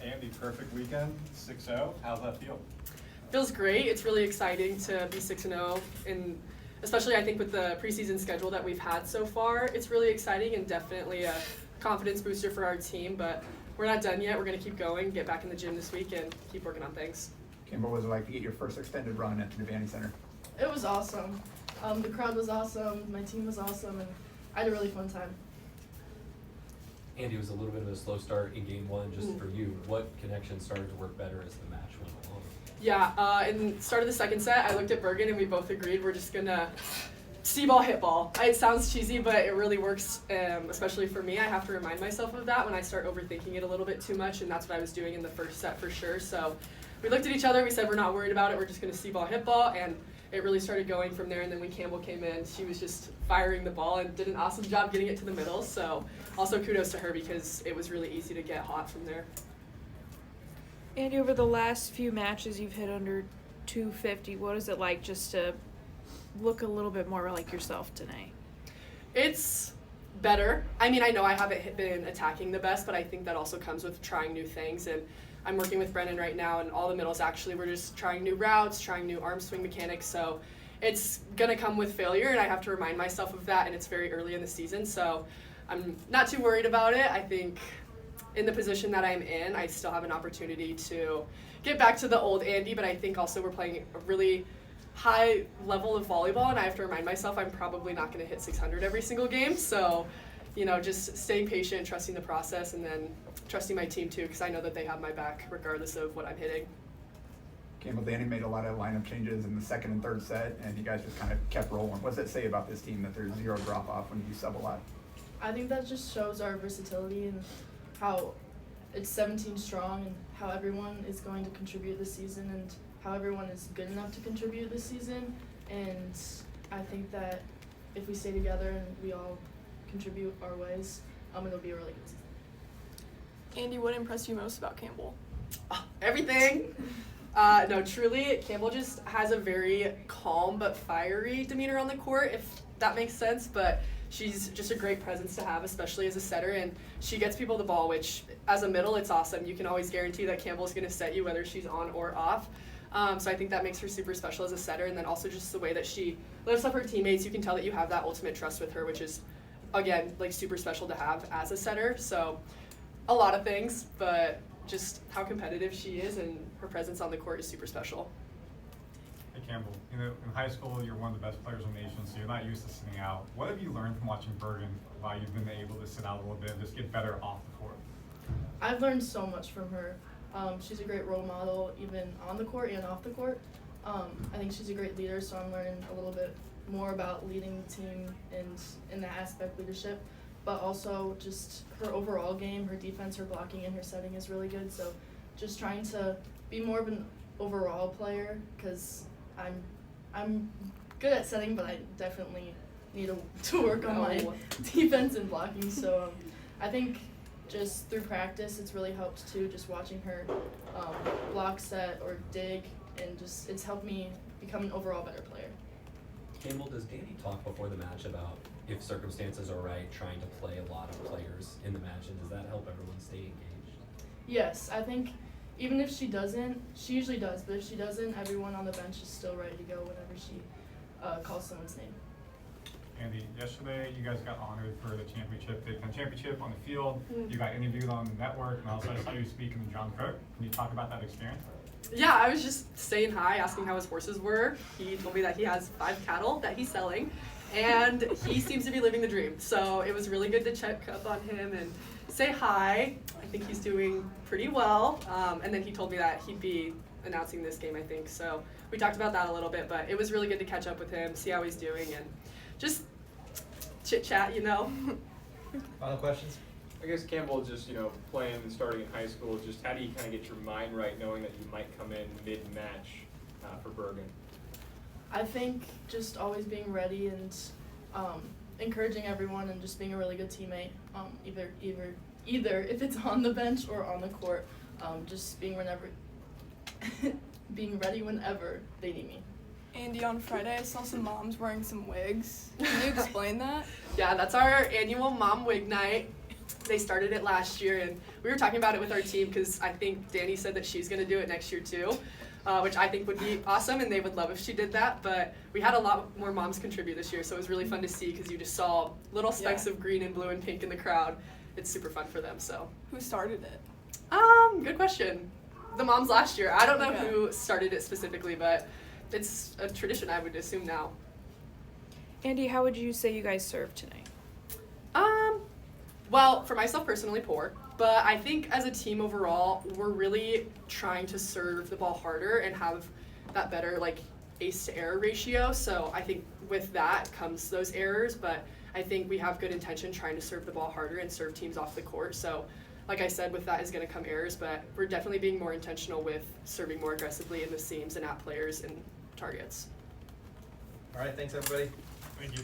Andi, perfect weekend, 6-0. How's that feel? Feels great. It's really exciting to be 6-0, and especially I think with the preseason schedule that we've had so far, it's really exciting and definitely a confidence booster for our team. But we're not done yet. We're going to keep going, get back in the gym this week, and keep working on things. Campbell, what was it like to get your first extended run at the Vandy Center? It was awesome. The crowd was awesome, my team was awesome, and I had a really fun time. Andi, it was a little bit of a slow start in game one just for you. What connection started to work better as the match went along? Yeah, in the start of the second set, I looked at Bergen and we both agreed we're just going to see ball, hit ball. It sounds cheesy, but it really works, especially for me. I have to remind myself of that when I start overthinking it a little bit too much, and that's what I was doing in the first set for sure. So we looked at each other, we said we're not worried about it, we're just going to see ball, hit ball, and it really started going from there. And then when Campbell came in, she was just firing the ball and did an awesome job getting it to the middle. So also kudos to her because it was really easy to get hot from there. Andi, over the last few matches you've hit under 250. What is it like just to look a little bit more like yourself tonight? It's better. I mean, I know I haven't been attacking the best, but I think that also comes with trying new things. And I'm working with Brennan right now, and all the middles actually, we're just trying new routes, trying new arm swing mechanics. So it's going to come with failure, and I have to remind myself of that, and it's very early in the season. So I'm not too worried about it. I think in the position that I'm in, I still have an opportunity to get back to the old Andi, but I think also we're playing a really high level of volleyball, and I have to remind myself I'm probably not going to hit 600 every single game. So, you know, just staying patient, trusting the process, and then trusting my team too, because I know that they have my back regardless of what I'm hitting. Campbell, Danny made a lot of lineup changes in the second and third set, and you guys just kind of kept rolling. What does that say about this team that there's zero drop-off when you sub a lot? I think that just shows our versatility and how it's 17 strong and how everyone is going to contribute this season and how everyone is good enough to contribute this season. And I think that if we stay together and we all contribute our ways, it'll be a really good season. Andi, what impressed you most about Campbell? Everything. No, truly, Campbell just has a very calm but fiery demeanor on the court, if that makes sense. But she's just a great presence to have, especially as a setter, and she gets people the ball, which as a middle, it's awesome. You can always guarantee that Campbell's going to set you whether she's on or off. So I think that makes her super special as a setter, and then also just the way that she lifts up her teammates. You can tell that you have that ultimate trust with her, which is, again, like super special to have as a setter. So a lot of things, but just how competitive she is and her presence on the court is super special. Hey Campbell, you know, in high school you're one of the best players in the nation, so you're not used to sitting out. What have you learned from watching Bergen while you've been able to sit out a little bit and just get better off the court? I've learned so much from her. She's a great role model, even on the court and off the court. I think she's a great leader, so I'm learning a little bit more about leading the team and in that aspect, leadership. But also just her overall game, her defense, her blocking, and her setting is really good. So just trying to be more of an overall player, because I'm good at setting, but I definitely need to work on my defense and blocking. So I think just through practice, it's really helped too, just watching her block, set, or dig, and just it's helped me become an overall better player. Campbell, does Danny talk before the match about if circumstances are right, trying to play a lot of players in the match, and does that help everyone stay engaged? Yes, I think even if she doesn't, she usually does, but if she doesn't, everyone on the bench is still ready to go whenever she calls someone's name. Andi, yesterday you guys got honored for the championship, Big Ten championship on the field. You got interviewed on the network, and also I saw you speaking to John Crook. Can you talk about that experience? Yeah, I was just saying hi, asking how his horses were. He told me that he has 5 cattle that he's selling, and he seems to be living the dream. So it was really good to check up on him and say hi. I think he's doing pretty well. And then he told me that he'd be announcing this game, I think. So we talked about that a little bit, but it was really good to catch up with him, see how he's doing, and just chit-chat, you know. Final questions? I guess Campbell, just, you know, playing and starting in high school, just how do you kind of get your mind right knowing that you might come in mid-match for Bergen? I think just always being ready and encouraging everyone and just being a really good teammate, either if it's on the bench or on the court, just being being ready whenever they need me. Andi, on Friday I saw some moms wearing some wigs. Can you explain that? Yeah, that's our annual mom wig night. They started it last year, and we were talking about it with our team because I think Danny said that she's going to do it next year too, which I think would be awesome, and they would love if she did that. But we had a lot more moms contribute this year, so it was really fun to see because you just saw little specks of green and blue and pink in the crowd. It's super fun for them. So. Who started it? Good question. The moms last year. I don't know Okay. who started it specifically, but it's a tradition I would assume now. Andi, how would you say you guys served tonight? Well, for myself personally, poor. But I think as a team overall, we're really trying to serve the ball harder and have that better like ace to error ratio. So I think with that comes those errors. But I think we have good intention trying to serve the ball harder and serve teams off the court. So like I said, with that is going to come errors. But we're definitely being more intentional with serving more aggressively in the seams and at players and targets. All right, thanks everybody. Thank you.